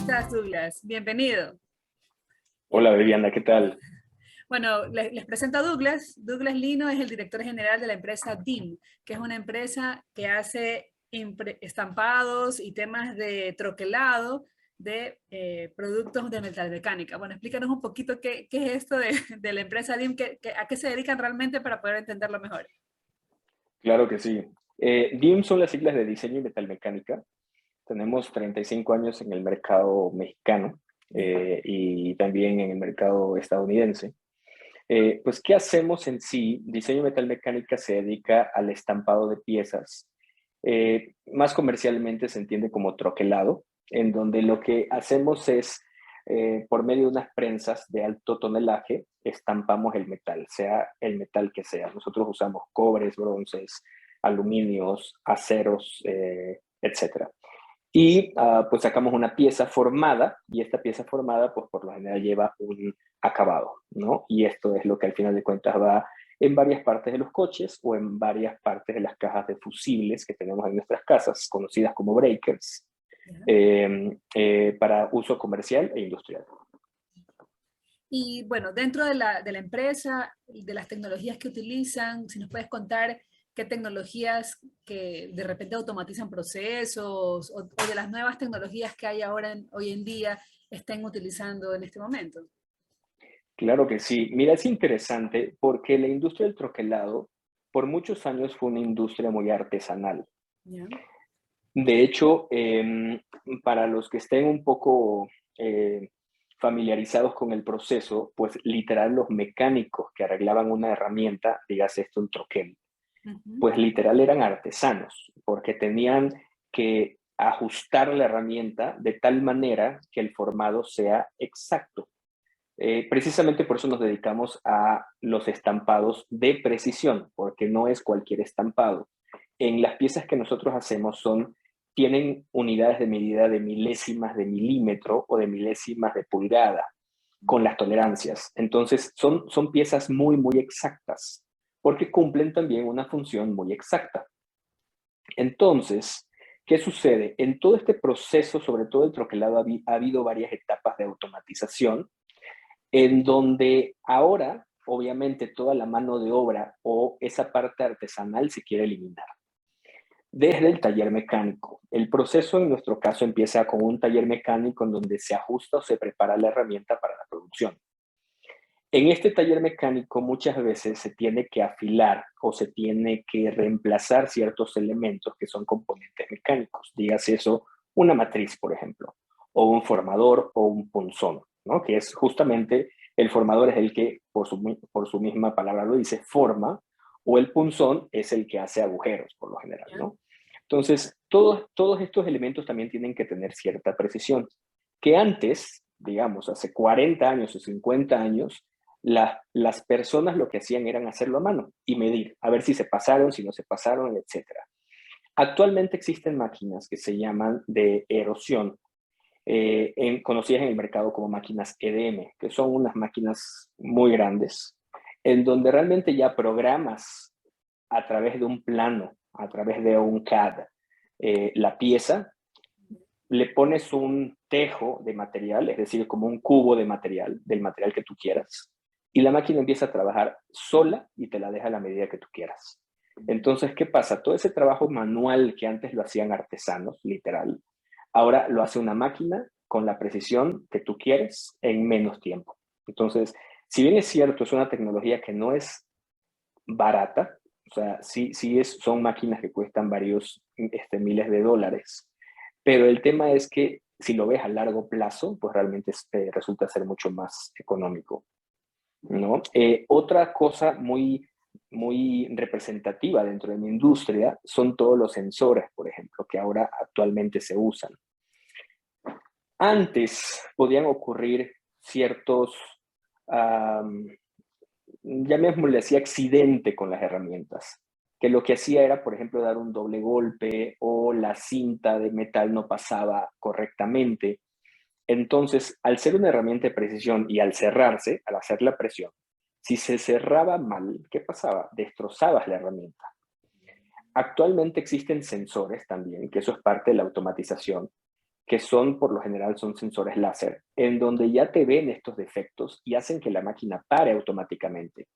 estás, Douglas? Bienvenido. Hola, Viviana, ¿qué tal? Bueno, les presento a Douglas. Douglas Lino es el director general de la empresa DIM, que es una empresa que hace estampados y temas de troquelado de productos de metalmecánica. Bueno, explícanos un poquito qué es esto de la empresa DIM, a qué se dedican realmente para poder entenderlo mejor. Claro que sí. DIM son las siglas de diseño y metalmecánica. Tenemos 35 años en el mercado mexicano y también en el mercado estadounidense. Pues, ¿qué hacemos en sí? Diseño y metalmecánica se dedica al estampado de piezas. Más comercialmente se entiende como troquelado, en donde lo que hacemos es, por medio de unas prensas de alto tonelaje, estampamos el metal, sea el metal que sea. Nosotros usamos cobres, bronces, aluminios, aceros, etcétera. Y pues sacamos una pieza formada y esta pieza formada pues por lo general lleva un acabado, ¿no? Y esto es lo que al final de cuentas va en varias partes de los coches o en varias partes de las cajas de fusibles que tenemos en nuestras casas, conocidas como breakers, ¿Ya? para uso comercial e industrial. Y bueno, dentro de la empresa, de las tecnologías que utilizan, si nos puedes contar qué tecnologías que de repente automatizan procesos o de las nuevas tecnologías que hay ahora, hoy en día, estén utilizando en este momento. Claro que sí. Mira, es interesante porque la industria del troquelado por muchos años fue una industria muy artesanal. ¿Ya? De hecho, para los que estén un poco familiarizados con el proceso, pues literal los mecánicos que arreglaban una herramienta, dígase esto un troquel, Ujú. pues literal eran artesanos, porque tenían que ajustar la herramienta de tal manera que el formado sea exacto. Precisamente por eso nos dedicamos a los estampados de precisión, porque no es cualquier estampado. En las piezas que nosotros hacemos tienen unidades de medida de milésimas de milímetro o de milésimas de pulgada, con las tolerancias. Entonces, son piezas muy, muy exactas, porque cumplen también una función muy exacta. Entonces, ¿qué sucede? En todo este proceso, sobre todo el troquelado, ha habido varias etapas de automatización en donde ahora, obviamente, toda la mano de obra o esa parte artesanal se quiere eliminar. Desde el taller mecánico. El proceso en nuestro caso empieza con un taller mecánico en donde se ajusta o se prepara la herramienta para la producción. En este taller mecánico muchas veces se tiene que afilar o se tiene que reemplazar ciertos elementos que son componentes mecánicos. Dígase eso, una matriz, por ejemplo, o un formador o un punzón, ¿no? Que es justamente el formador es el que, por su misma palabra lo dice, forma, o el punzón es el que hace agujeros, por lo general, ¿Ya? ¿no? Entonces, todos estos elementos también tienen que tener cierta precisión, que antes, digamos, hace 40 años o 50 años, las personas lo que hacían eran hacerlo a mano y medir, a ver si se pasaron, si no se pasaron, etcétera. Actualmente existen máquinas que se llaman de erosión, conocidas en el mercado como máquinas EDM, que son unas máquinas muy grandes, en donde realmente ya programas a través de un plano, a través de un CAD, la pieza, le pones un tejo de material, es decir, como un cubo de material, del material que tú quieras, y la máquina empieza a trabajar sola y te la deja a la medida que tú quieras. Entonces, ¿qué pasa? Todo ese trabajo manual que antes lo hacían artesanos, literal, ahora lo hace una máquina con la precisión que tú quieres en menos tiempo. Entonces, si bien es cierto, es una tecnología que no es barata, o sea, son máquinas que cuestan varios miles de dólares, pero el tema es que si lo ves a largo plazo, pues realmente resulta ser mucho más económico, ¿no? Otra cosa muy representativa dentro de mi industria son todos los sensores, por ejemplo, que ahora actualmente se usan. Antes podían ocurrir ciertos, um, llamémosle así, accidente con las herramientas, que lo que hacía era, por ejemplo, dar un doble golpe o la cinta de metal no pasaba correctamente. Entonces, al ser una herramienta de precisión y al cerrarse, al hacer la presión, si se cerraba mal, ¿qué pasaba? Destrozabas la herramienta. Actualmente existen sensores también, que eso es parte de la automatización, que son, por lo general, son sensores láser, en donde ya te ven estos defectos y hacen que la máquina pare automáticamente.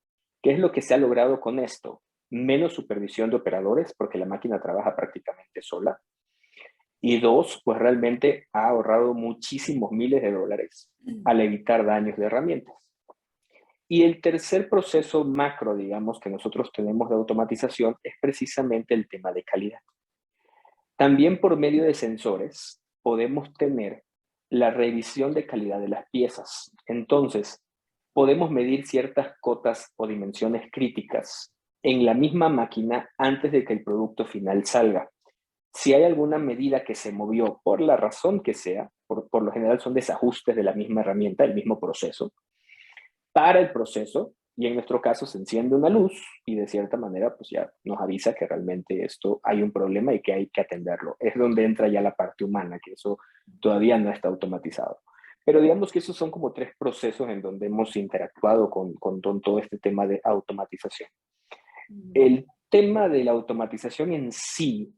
¿Qué es lo que se ha logrado con esto? Menos supervisión de operadores, porque la máquina trabaja prácticamente sola. Y dos, pues realmente ha ahorrado muchísimos miles de dólares al evitar daños de herramientas. Y el tercer proceso macro, digamos, que nosotros tenemos de automatización es precisamente el tema de calidad. También por medio de sensores podemos tener la revisión de calidad de las piezas. Entonces, podemos medir ciertas cotas o dimensiones críticas en la misma máquina antes de que el producto final salga. Si hay alguna medida que se movió por la razón que sea, por lo general son desajustes de la misma herramienta, el mismo proceso, para el proceso, y en nuestro caso se enciende una luz y de cierta manera pues ya nos avisa que realmente esto hay un problema y que hay que atenderlo. Es donde entra ya la parte humana, que eso todavía no está automatizado. Pero digamos que esos son como tres procesos en donde hemos interactuado con todo este tema de automatización. El tema de la automatización en sí,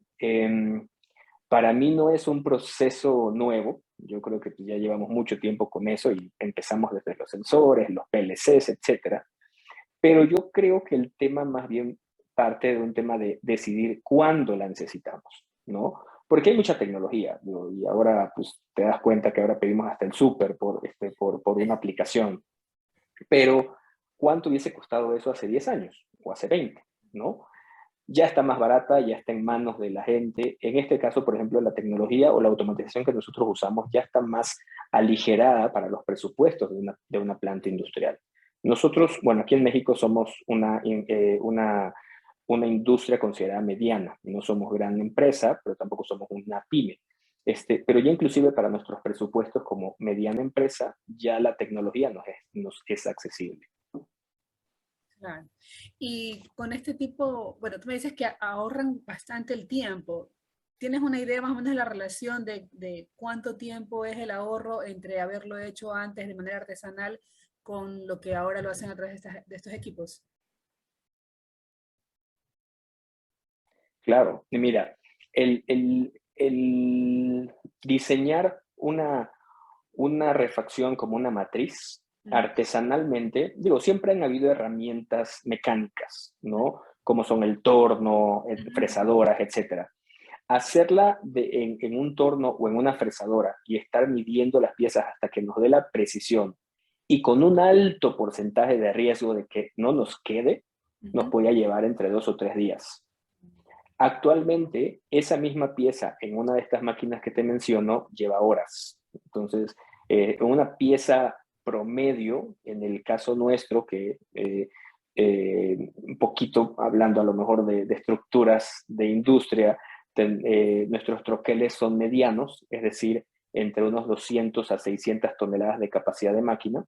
para mí no es un proceso nuevo. Yo creo que ya llevamos mucho tiempo con eso y empezamos desde los sensores, los PLCs, etcétera. Pero yo creo que el tema más bien parte de un tema de decidir cuándo la necesitamos, ¿no? Porque hay mucha tecnología, ¿no? Y ahora pues te das cuenta que ahora pedimos hasta el súper por una aplicación. Pero ¿cuánto hubiese costado eso hace 10 años o hace 20, ¿no? Ya está más barata, ya está en manos de la gente. En este caso, por ejemplo, la tecnología o la automatización que nosotros usamos ya está más aligerada para los presupuestos de una planta industrial. Nosotros, bueno, aquí en México somos una industria considerada mediana. No somos gran empresa, pero tampoco somos una pyme. Pero ya inclusive para nuestros presupuestos como mediana empresa, ya la tecnología nos es accesible. Claro. Y con este tipo, bueno, tú me dices que ahorran bastante el tiempo. ¿Tienes una idea más o menos de la relación de cuánto tiempo es el ahorro entre haberlo hecho antes de manera artesanal con lo que ahora lo hacen a través de estos equipos? Claro, y mira, el diseñar una refacción como una matriz artesanalmente, digo, siempre han habido herramientas mecánicas, ¿no? Como son el torno, fresadoras, etcétera. Hacerla en un torno o en una fresadora y estar midiendo las piezas hasta que nos dé la precisión y con un alto porcentaje de riesgo de que no nos quede, nos podía llevar entre 2 o 3 días. Actualmente, esa misma pieza en una de estas máquinas que te menciono lleva horas. Entonces, una pieza promedio, en el caso nuestro, que un poquito hablando a lo mejor de estructuras de industria, nuestros troqueles son medianos, es decir, entre unos 200 a 600 toneladas de capacidad de máquina.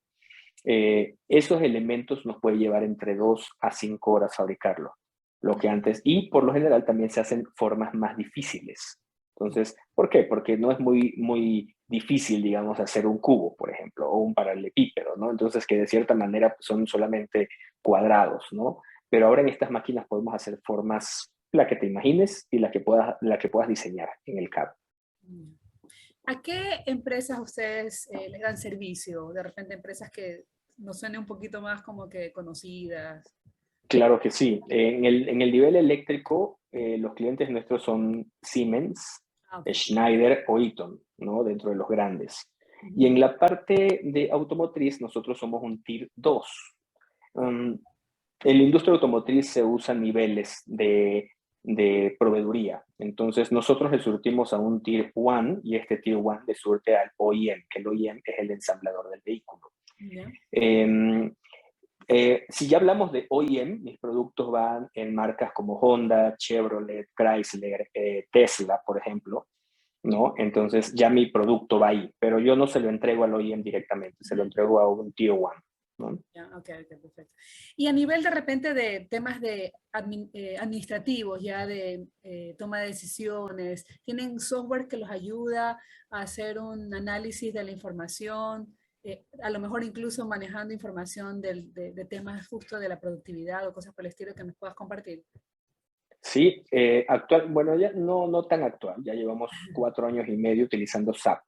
Esos elementos nos puede llevar entre 2 a 5 horas fabricarlo, lo que antes, y por lo general también se hacen formas más difíciles. Entonces, ¿por qué? Porque no es muy difícil, digamos, hacer un cubo, por ejemplo, o un paralelepípedo, ¿no? Entonces, que de cierta manera pues, son solamente cuadrados, ¿no? Pero ahora en estas máquinas podemos hacer formas, la que te imagines y la que puedas diseñar en el CAD. ¿A qué empresas ustedes les dan servicio? De repente empresas que nos suenen un poquito más como que conocidas. Claro que sí. En el nivel eléctrico, los clientes nuestros son Siemens, Ah, ok. Schneider o Eaton, ¿no? Dentro de los grandes. Y en la parte de automotriz, nosotros somos un Tier 2. En la industria automotriz se usan niveles de proveeduría. Entonces, nosotros le surtimos a un Tier 1 y este Tier 1 le surte al OEM, que el OEM es el ensamblador del vehículo. Ya. Si ya hablamos de OEM, mis productos van en marcas como Honda, Chevrolet, Chrysler, Tesla, por ejemplo, ¿no? Entonces ya mi producto va ahí, pero yo no se lo entrego al OEM directamente, se lo entrego a un Tier 1, ¿no? Ya, ok, perfecto. Y a nivel de repente de temas de administrativos, ya de toma de decisiones, ¿tienen software que los ayuda a hacer un análisis de la información? A lo mejor incluso manejando información de temas justo de la productividad o cosas por el estilo que nos puedas compartir. Sí, bueno, ya no tan actual, ya llevamos 4 años y medio utilizando SAP,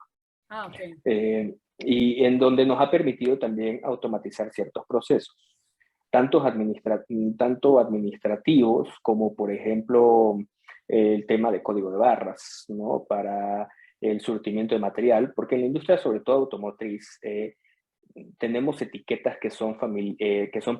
Ah, ok. y en donde nos ha permitido también automatizar ciertos procesos, tanto administrativos como, por ejemplo, el tema de código de barras, ¿no? Para el surtimiento de material, porque en la industria, sobre todo automotriz, tenemos etiquetas que son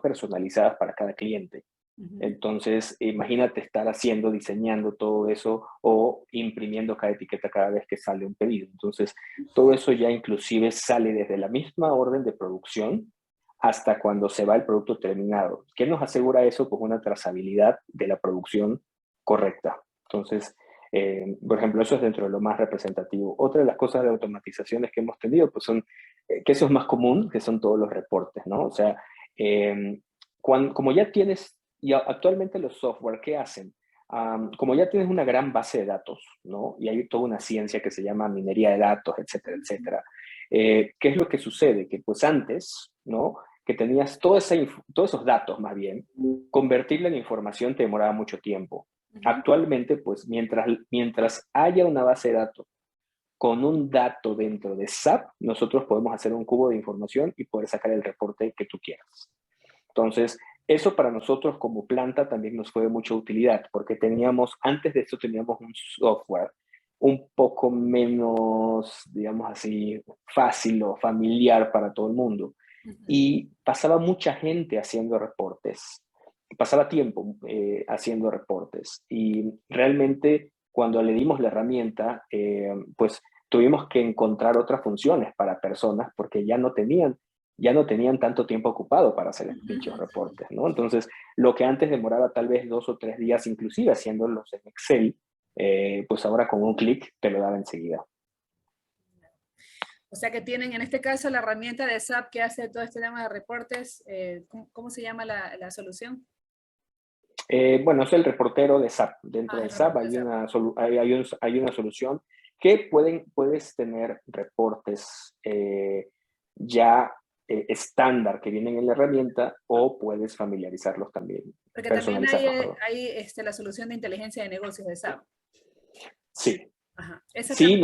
personalizadas para cada cliente. Ujú. Entonces, imagínate estar diseñando todo eso o imprimiendo cada etiqueta cada vez que sale un pedido. Entonces, todo eso ya inclusive sale desde la misma orden de producción hasta cuando se va el producto terminado. ¿Qué nos asegura eso? Pues una trazabilidad de la producción correcta. Entonces, por ejemplo, eso es dentro de lo más representativo. Otra de las cosas de automatizaciones que hemos tenido, pues son, que eso es más común, que son todos los reportes, ¿no? O sea, como ya tienes, y actualmente los software, ¿qué hacen? Como ya tienes una gran base de datos, ¿no? Y hay toda una ciencia que se llama minería de datos, etcétera, etcétera. ¿Qué es lo que sucede? Que pues antes, ¿no? Que tenías todos esos datos más bien, convertirla en información te demoraba mucho tiempo. Ujú. Actualmente, pues mientras haya una base de datos con un dato dentro de SAP, nosotros podemos hacer un cubo de información y poder sacar el reporte que tú quieras. Entonces, eso para nosotros como planta también nos fue de mucha utilidad, porque antes de esto teníamos un software un poco menos, digamos así, fácil o familiar para todo el mundo. Ujú. Y pasaba mucha gente haciendo reportes, pasaba tiempo haciendo reportes. Y realmente cuando le dimos la herramienta, pues tuvimos que encontrar otras funciones para personas porque ya no tenían tanto tiempo ocupado para hacer dichos Ujú. reportes, ¿no? Entonces, lo que antes demoraba tal vez 2 o 3 días, inclusive haciéndolos en Excel, pues ahora con un clic te lo daba enseguida. O sea que tienen en este caso la herramienta de SAP que hace todo este tema de reportes. ¿Cómo se llama la solución? Bueno, es el reportero de SAP. Dentro Ah, de el SAP reporte de hay SAP. una solución que puedes tener reportes ya estándar que vienen en la herramienta o puedes familiarizarlos también, Porque también hay, personalizarlos, perdón. la solución de inteligencia de negocios de SAP. Sí, Ajá. Esa sí, también.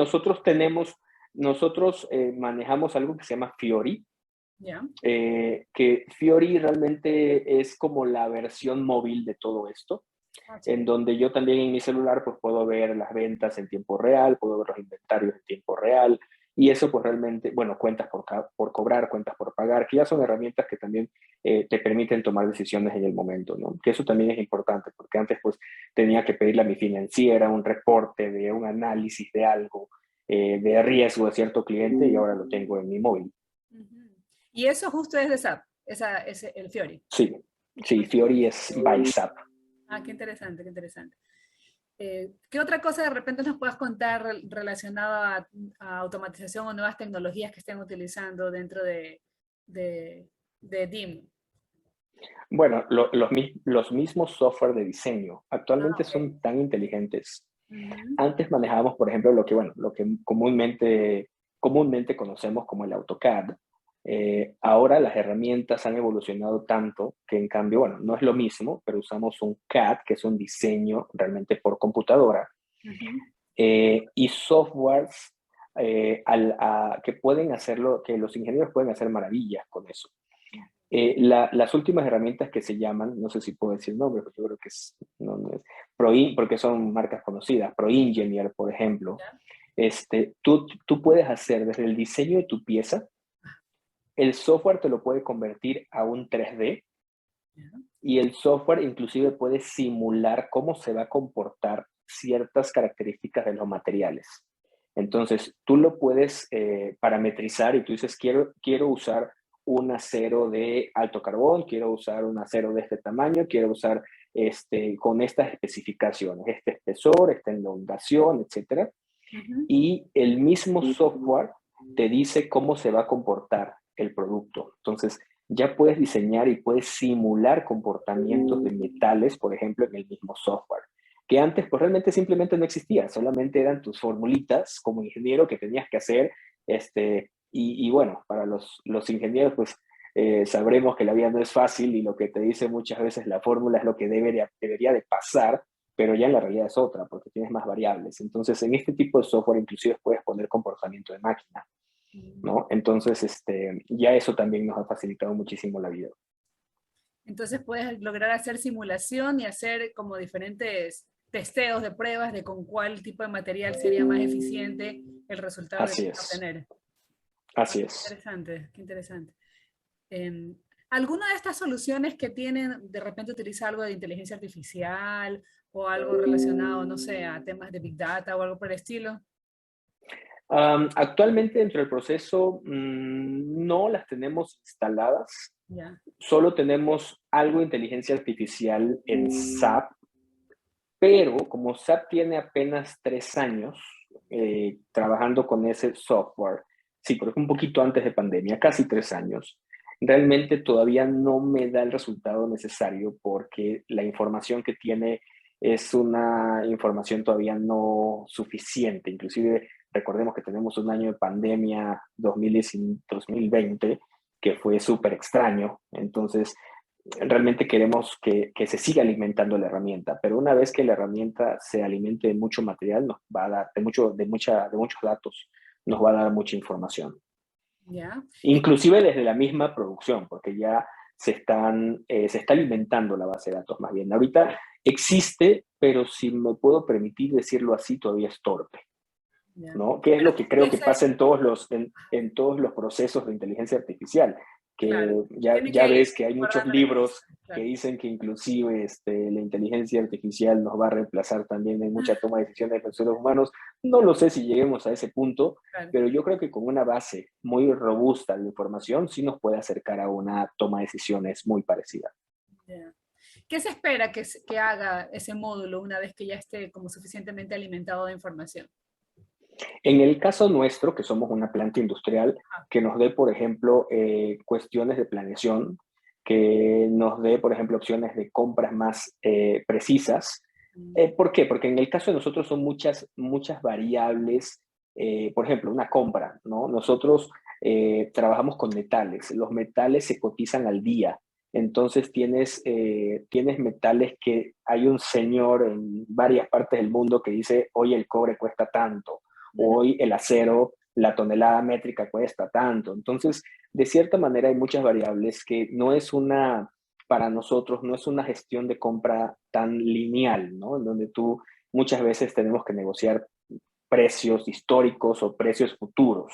nosotros manejamos algo que se llama Fiori, Ya. que Fiori realmente es como la versión móvil de todo esto, Ah, en chévere. donde yo también en mi celular pues puedo ver las ventas en tiempo real, puedo ver los inventarios en tiempo real, y eso pues realmente, bueno, cuentas por cobrar, cuentas por pagar, que ya son herramientas que también te permiten tomar decisiones en el momento, ¿no? Que eso también es importante, porque antes pues tenía que pedirle a mi financiera un reporte de un análisis de algo, de riesgo de cierto cliente, y ahora lo tengo en mi móvil. Ujú. Y eso justo es de SAP, el Fiori. Sí, sí, Ah, qué Fiori es interesante. by SAP. Ah, qué interesante, qué interesante. ¿Qué otra cosa de repente nos puedas contar relacionada a automatización o nuevas tecnologías que estén utilizando dentro de, de DIM? Bueno, los mismos software de diseño Ah, actualmente ok. son tan inteligentes. Ujú. Antes manejábamos, por ejemplo, lo que comúnmente conocemos como el AutoCAD. Ahora las herramientas han evolucionado tanto que en cambio, bueno, no es lo mismo, pero usamos un CAD, que es un diseño realmente por computadora, Ujú. y softwares que pueden hacerlo, que los ingenieros pueden hacer maravillas con eso. Las últimas herramientas que se llaman, no sé si puedo decir nombre, porque yo creo que no es porque son marcas conocidas, ProEngineer, por ejemplo. Ya. Tú puedes hacer desde el diseño de tu pieza, el software te lo puede convertir a un 3D, Ya. y el software inclusive puede simular cómo se va a comportar ciertas características de los materiales. Entonces, tú lo puedes parametrizar y tú dices, quiero usar un acero de alto carbón, quiero usar un acero de este tamaño, quiero usar con estas especificaciones, este espesor, esta elongación, etcétera. Ujú. Y el mismo software te dice cómo se va a comportar el producto. Entonces, ya puedes diseñar y puedes simular comportamientos de metales, por ejemplo, en el mismo software, que antes pues realmente simplemente no existía, solamente eran tus formulitas como ingeniero que tenías que hacer, y bueno, para los ingenieros pues sabremos que la vida no es fácil y lo que te dice muchas veces la fórmula es lo que debería de pasar, pero ya en la realidad es otra, porque tienes más variables. Entonces, en este tipo de software inclusive puedes poner comportamiento de máquina, ¿no? Entonces, ya eso también nos ha facilitado muchísimo la vida. Entonces puedes lograr hacer simulación y hacer como diferentes testeos de pruebas de con cuál tipo de material sería más eficiente el resultado que Así quieres es, obtener. Ah, así qué es. interesante, qué interesante. Em, ¿Alguna de estas soluciones que tienen, de repente utiliza algo de inteligencia artificial o algo relacionado, no sé, a temas de Big Data o algo por el estilo? Actualmente dentro del proceso no las tenemos instaladas, Ya, solo tenemos algo de inteligencia artificial en SAP, pero como SAP tiene apenas 3 años trabajando con ese software, sí, porque un poquito antes de pandemia, casi 3 años, realmente todavía no me da el resultado necesario porque la información que tiene es una información todavía no suficiente. Inclusive recordemos que tenemos un año de pandemia 2020 que fue súper extraño. Entonces, realmente queremos que se siga alimentando la herramienta, pero una vez que la herramienta se alimente de mucho material, nos va a dar, de muchos datos, nos va a dar mucha información. ya. Inclusive desde la misma producción, porque ya se está alimentando la base de datos más bien. Ahorita existe, pero si me puedo permitir decirlo así, todavía es torpe. Ya. ¿No? ¿Qué es Pero lo que creo que ese, pasa en todos los procesos de inteligencia artificial? Que claro, tiene ya que ir ves que hay muchos guardando la libros información, que claro. dicen que inclusive la inteligencia artificial nos va a reemplazar también en mucha toma de decisiones de los seres humanos. No lo sé si lleguemos a ese punto, Claro, pero yo creo que con una base muy robusta de información sí nos puede acercar a una toma de decisiones muy parecida. ya. ¿Qué se espera que haga ese módulo una vez que ya esté como suficientemente alimentado de información? En el caso nuestro, que somos una planta industrial, Ah, que nos dé, por ejemplo, cuestiones de planeación, que nos dé, por ejemplo, opciones de compras más precisas. ¿Por qué? Porque en el caso de nosotros son muchas variables. Por ejemplo, una compra, ¿no? Nosotros trabajamos con metales. Los metales se cotizan al día. Entonces tienes metales que hay un señor en varias partes del mundo que dice, hoy el cobre cuesta tanto, hoy el acero, la tonelada métrica cuesta tanto. Entonces, de cierta manera hay muchas variables que no es para nosotros, no es una gestión de compra tan lineal, ¿no? En donde tú muchas veces tenemos que negociar precios históricos o precios futuros.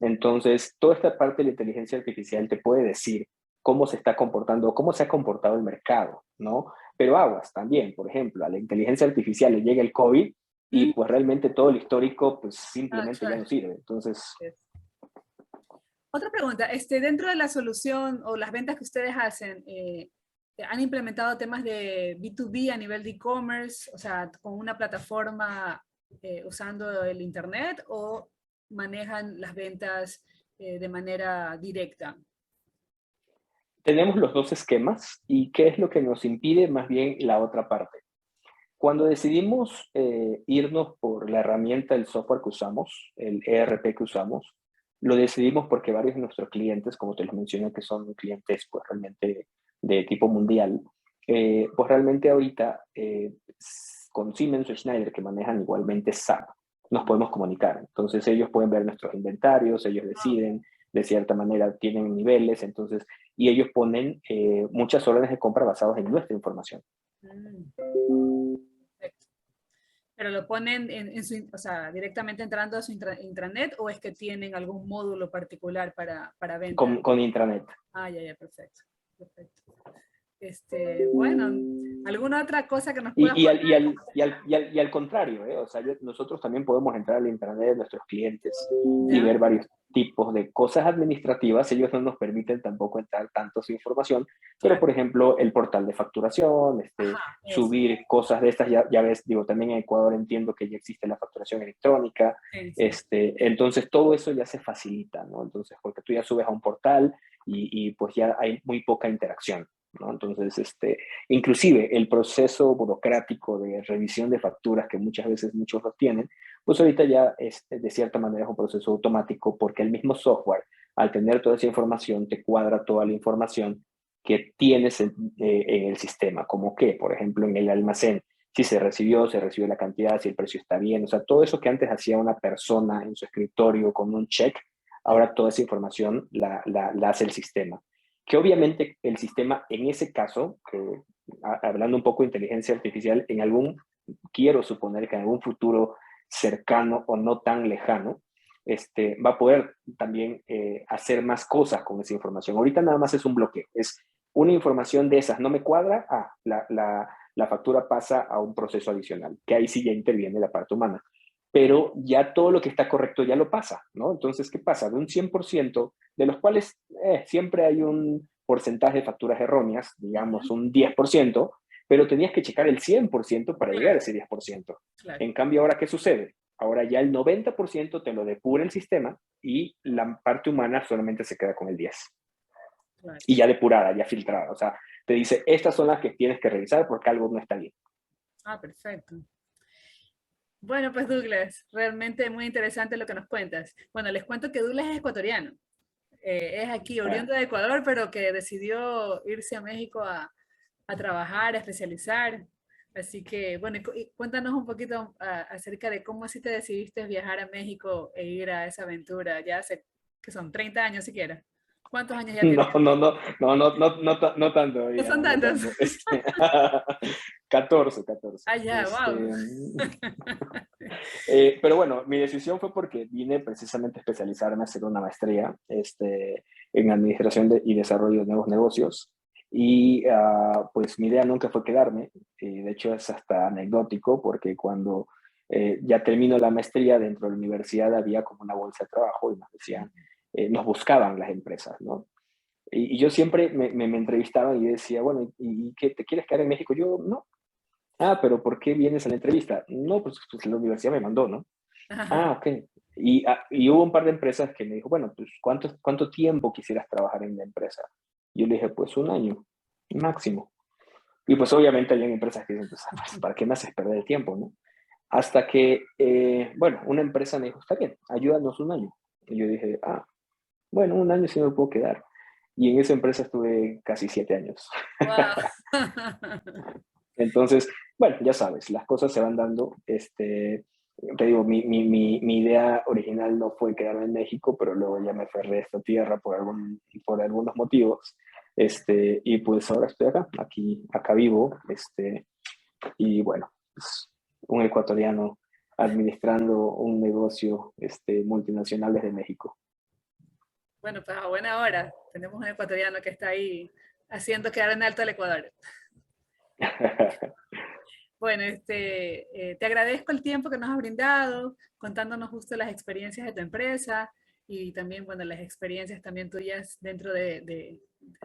Entonces, toda esta parte de la inteligencia artificial te puede decir cómo se está comportando, cómo se ha comportado el mercado, ¿no? Pero aguas también, por ejemplo, a la inteligencia artificial le llega el COVID y pues realmente todo el histórico pues ah, simplemente ya claro. no sirve. Entonces, Otra pregunta, dentro de la solución o las ventas que ustedes hacen, ¿han implementado temas de B2B a nivel de e-commerce, o sea, con una plataforma usando el Internet o manejan las ventas de manera directa? tenemos los dos esquemas y qué es lo que nos impide más bien la otra parte. Cuando decidimos irnos por la herramienta del software que usamos, el ERP que usamos, lo decidimos porque varios de nuestros clientes, como te los mencioné, que son clientes pues realmente de tipo mundial, pues realmente ahorita con Siemens o Schneider, que manejan igualmente SAP, nos podemos comunicar. Entonces ellos pueden ver nuestros inventarios, ellos Ah, ok. deciden, de cierta manera tienen niveles, entonces, y ellos ponen muchas órdenes de compra basadas en nuestra información. Mm, perfecto. ¿Pero lo ponen en su, o sea, directamente entrando a su intranet o es que tienen algún módulo particular para venta? Con intranet. Ah, ya, ya, perfecto. Perfecto. Bueno, ¿alguna otra cosa que nos puedas Y al contrario, ¿eh? O sea, nosotros también podemos entrar al internet de nuestros clientes y ya? ver varios tipos de cosas administrativas. Ellos no nos permiten tampoco entrar tanto su información, pero Claro. por ejemplo, el portal de facturación, Ajá, eso. subir cosas de estas, ya ves, digo, también en Ecuador entiendo que ya existe la facturación electrónica, Sí, sí. entonces todo eso ya se facilita, ¿no? Entonces, porque tú ya subes a un portal y pues ya hay muy poca interacción, ¿no? Entonces, inclusive el proceso burocrático de revisión de facturas que muchas veces muchos lo tienen, pues ahorita ya es de cierta manera es un proceso automático porque el mismo software, al tener toda esa información, te cuadra toda la información que tienes en el sistema, como que, por ejemplo, en el almacén si se recibió la cantidad, si el precio está bien, o sea, todo eso que antes hacía una persona en su escritorio con un check, ahora toda esa información la hace el sistema. Que obviamente el sistema, en ese caso, hablando un poco de inteligencia artificial, quiero suponer que en algún futuro cercano o no tan lejano, va a poder también hacer más cosas con esa información. Ahorita nada más es un bloqueo, es una información de esas, no me cuadra, la factura pasa a un proceso adicional, que ahí sí ya interviene la parte humana. Pero ya todo lo que está correcto ya lo pasa, ¿no? Entonces, ¿qué pasa? De un 100%, de los cuales siempre hay un porcentaje de facturas erróneas, digamos un 10%, pero tenías que checar el 100% para llegar a ese 10%. Claro. En cambio, ¿ahora qué sucede? Ahora ya el 90% te lo depura el sistema y la parte humana solamente se queda con el 10%. Claro. Y ya depurada, ya filtrada. O sea, te dice, estas son las que tienes que revisar porque algo no está bien. Ah, perfecto. Bueno, pues Douglas, realmente muy interesante lo que nos cuentas. Bueno, les cuento que Douglas es ecuatoriano. Es aquí, oriundo de Ecuador, pero que decidió irse a México a trabajar, a especializar. Así que, bueno, y cuéntanos un poquito acerca de cómo así te decidiste viajar a México e ir a esa aventura, ya hace, que son 30 años siquiera. ¿Cuántos años ya tienes? No tanto, No son no tantos. tanto. 14. Ah, ya, wow. Pero bueno, mi decisión fue porque vine precisamente a especializarme, a hacer una maestría en administración y desarrollo de nuevos negocios. Y pues mi idea nunca fue quedarme. Y de hecho es hasta anecdótico porque cuando ya termino la maestría dentro de la universidad había como una bolsa de trabajo y nos decían, nos buscaban las empresas, ¿no? Y yo siempre me entrevistaban y decía, bueno, ¿y qué te quieres quedar en México? Yo, no. Ah, pero ¿por qué vienes a la entrevista? No, pues la universidad me mandó, ¿no? Ah, ok. Y hubo un par de empresas que me dijo, bueno, pues ¿cuánto tiempo quisieras trabajar en la empresa? Yo le dije, pues 1 año, máximo. Y pues obviamente hay empresas que dicen, pues, ¿para qué me haces perder el tiempo, no? Hasta que, bueno, una empresa me dijo, está bien, ayúdanos 1 año. Y yo dije, bueno, 1 año sí me puedo quedar. Y en esa empresa estuve casi 7 años. Wow. Entonces, bueno, ya sabes, las cosas se van dando. Te digo, mi idea original no fue quedarme en México, pero luego ya me aferré a esta tierra por algunos motivos. Y pues ahora estoy acá vivo, y bueno, pues, un ecuatoriano administrando un negocio multinacional desde México. Bueno, pues a buena hora. Tenemos un ecuatoriano que está ahí haciendo quedar en alto al Ecuador. Bueno, te agradezco el tiempo que nos has brindado, contándonos justo las experiencias de tu empresa y también, bueno, las experiencias también tuyas dentro de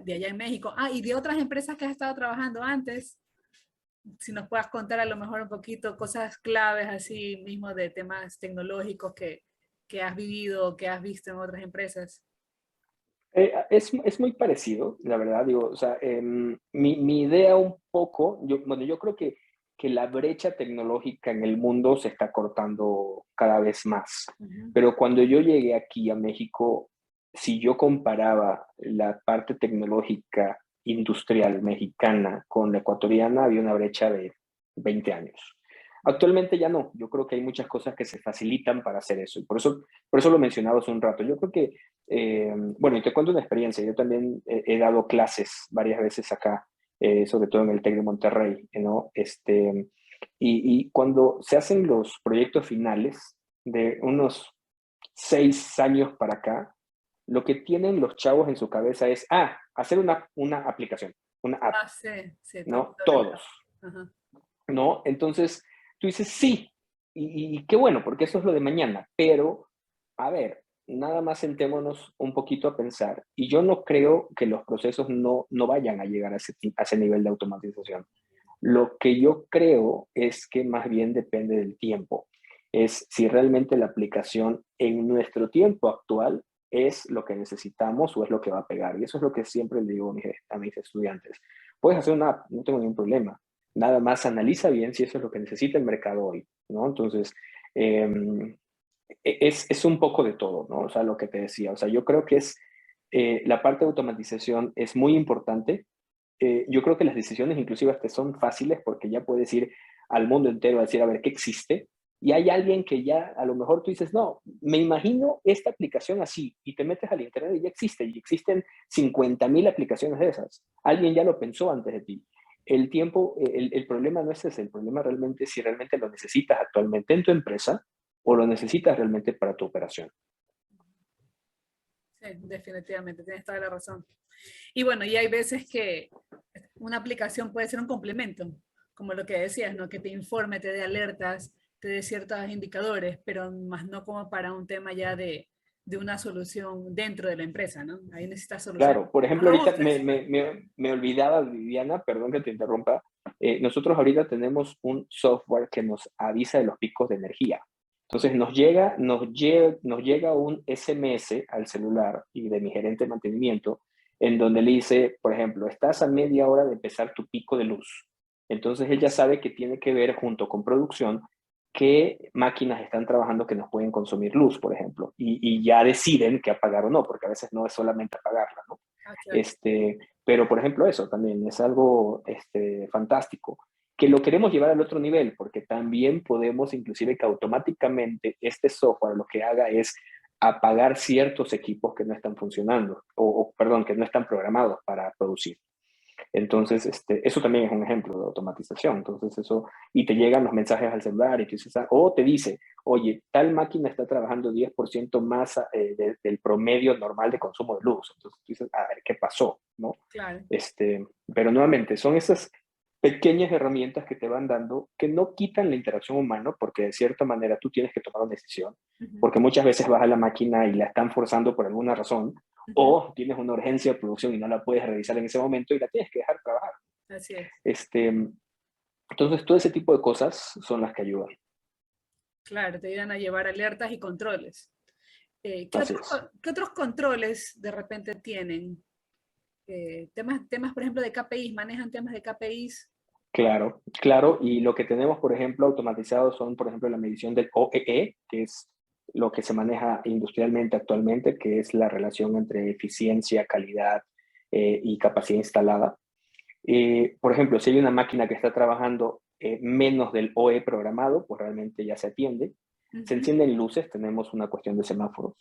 allá en México. Ah, y de otras empresas que has estado trabajando antes, si nos puedas contar a lo mejor un poquito cosas claves así mismo de temas tecnológicos que has vivido, que has visto en otras empresas. Es muy parecido, la verdad, digo, o sea, mi idea un poco, yo creo que la brecha tecnológica en el mundo se está cortando cada vez más, Ujú. pero cuando yo llegué aquí a México, si yo comparaba la parte tecnológica industrial mexicana con la ecuatoriana, había una brecha de 20 años. Actualmente ya no, yo creo que hay muchas cosas que se facilitan para hacer eso, y por eso lo mencionaba hace un rato. Yo creo que bueno, y te cuento una experiencia. Yo también he dado clases varias veces acá, sobre todo en el TEC de Monterrey, ¿no? Y cuando se hacen los proyectos finales de unos 6 años para acá, lo que tienen los chavos en su cabeza es, hacer una aplicación, una app, Ah, sí, sí, todo el ¿no? mundo habla de Todos, eso. Ajá. ¿no? Entonces, tú dices, sí, y qué bueno, porque eso es lo de mañana, pero, a ver, nada más sentémonos un poquito a pensar, y yo no creo que los procesos no vayan a llegar a ese nivel de automatización. Lo que yo creo es que más bien depende del tiempo, es si realmente la aplicación en nuestro tiempo actual es lo que necesitamos o es lo que va a pegar. Y eso es lo que siempre le digo a mis estudiantes. Puedes hacer una app, no tengo ningún problema, nada más analiza bien si eso es lo que necesita el mercado hoy, ¿no? Entonces, eh, es un poco de todo, ¿no? O sea, lo que te decía, o sea, yo creo que la parte de automatización es muy importante. Yo creo que las decisiones inclusive hasta son fáciles porque ya puedes ir al mundo entero a decir, a ver, ¿qué existe? Y hay alguien que ya, a lo mejor tú dices, no, me imagino esta aplicación así, y te metes al internet y ya existe, y existen 50.000 aplicaciones de esas. Alguien ya lo pensó antes de ti. El problema no es ese, el problema realmente es si realmente lo necesitas actualmente en tu empresa o lo necesitas realmente para tu operación. Sí, definitivamente, tienes toda la razón. Y bueno, y hay veces que una aplicación puede ser un complemento, como lo que decías, ¿no? Que te informe, te dé alertas, te dé ciertos indicadores, pero más no como para un tema ya de una solución dentro de la empresa, ¿no? Ahí necesitas soluciones Claro, por ejemplo, ahorita robustas. me olvidaba, Viviana, perdón que te interrumpa. Nosotros ahorita tenemos un software que nos avisa de los picos de energía. Entonces nos llega un SMS al celular y de mi gerente de mantenimiento, en donde le dice, por ejemplo, estás a media hora de empezar tu pico de luz. Entonces ella sabe que tiene que ver junto con producción qué máquinas están trabajando que nos pueden consumir luz, por ejemplo, y ya deciden qué apagar o no, porque a veces no es solamente apagarla, ¿no? Ah, claro. Pero, por ejemplo, eso también es algo fantástico, que lo queremos llevar al otro nivel, porque también podemos, inclusive, que automáticamente este software lo que haga es apagar ciertos equipos que no están funcionando, perdón, que no están programados para producir. Entonces, eso también es un ejemplo de automatización. Entonces, eso, y te llegan los mensajes al celular y tú dices, o te dice, oye, tal máquina está trabajando 10% más del promedio normal de consumo de luz. Entonces, tú dices, a ver, ¿qué pasó? ¿No? Claro. Pero nuevamente, son esas pequeñas herramientas que te van dando que no quitan la interacción humana, porque de cierta manera tú tienes que tomar una decisión, Ujú, porque muchas veces vas a la máquina y la están forzando por alguna razón, ujú. o tienes una urgencia de producción y no la puedes revisar en ese momento y la tienes que dejar trabajar. Así es. Este, entonces, todo ese tipo de cosas son las que ayudan. Claro, te ayudan a llevar alertas y controles. ¿Qué Así otros, es. qué otros controles de repente tienen? Temas, por ejemplo, de KPIs, manejan temas de KPIs. Claro, claro. Y lo que tenemos, por ejemplo, automatizado son, por ejemplo, la medición del OEE, que es lo que se maneja industrialmente actualmente, que es la relación entre eficiencia, calidad y capacidad instalada. Por ejemplo, si hay una máquina que está trabajando menos del OE programado, pues realmente ya se atiende. Se Ujú, encienden luces, tenemos una cuestión de semáforos.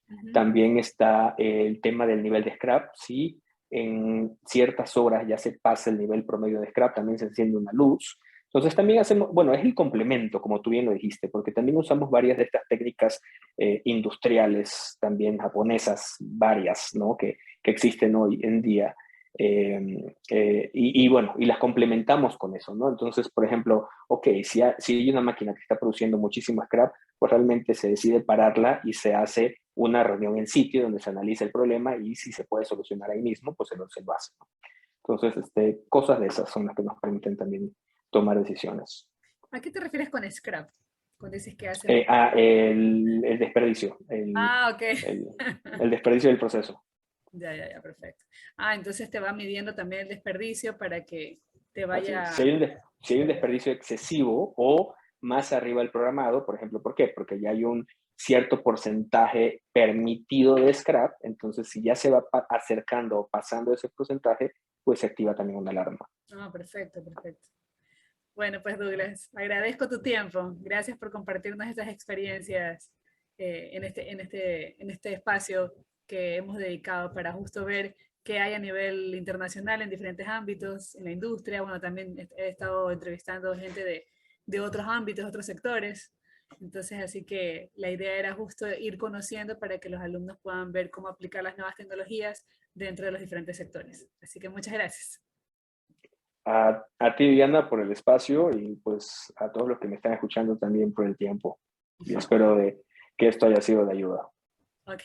ujú. También está el tema del nivel de scrap. Si en ciertas horas ya se pasa el nivel promedio de scrap, también se enciende una luz. Entonces también hacemos, bueno, es el complemento, como tú bien lo dijiste, porque también usamos varias de estas técnicas industriales, también japonesas, varias, ¿no? Que existen hoy en día. Y bueno, y las complementamos con eso, ¿no? Entonces, por ejemplo, ok, si hay una máquina que está produciendo muchísimo scrap, pues realmente se decide pararla y se hace una reunión en sitio donde se analiza el problema y si se puede solucionar ahí mismo, pues se lo hace, ¿no? Entonces, cosas de esas son las que nos permiten también tomar decisiones. ¿A qué te refieres con scrap? Cuando dices que hacen... El desperdicio, Ah, ok. el, el desperdicio del proceso. Ya, ya, ya, perfecto. Ah, entonces te va midiendo también el desperdicio para que te Así es. vaya... Si hay un desperdicio excesivo o más arriba del programado, por ejemplo, ¿por qué? Porque ya hay un cierto porcentaje permitido de scrap, entonces si ya se va acercando o pasando ese porcentaje, pues se activa también una alarma. Ah, perfecto, perfecto. Bueno, pues Douglas, agradezco tu tiempo. Gracias por compartirnos estas experiencias en este espacio que hemos dedicado para justo ver qué hay a nivel internacional en diferentes ámbitos, en la industria. Bueno, también he estado entrevistando gente de otros ámbitos, otros sectores. Entonces, así que la idea era justo ir conociendo para que los alumnos puedan ver cómo aplicar las nuevas tecnologías dentro de los diferentes sectores. Así que muchas gracias. A ti, Diana, por el espacio y pues a todos los que me están escuchando también por el tiempo. Y espero que esto haya sido de ayuda. Ok.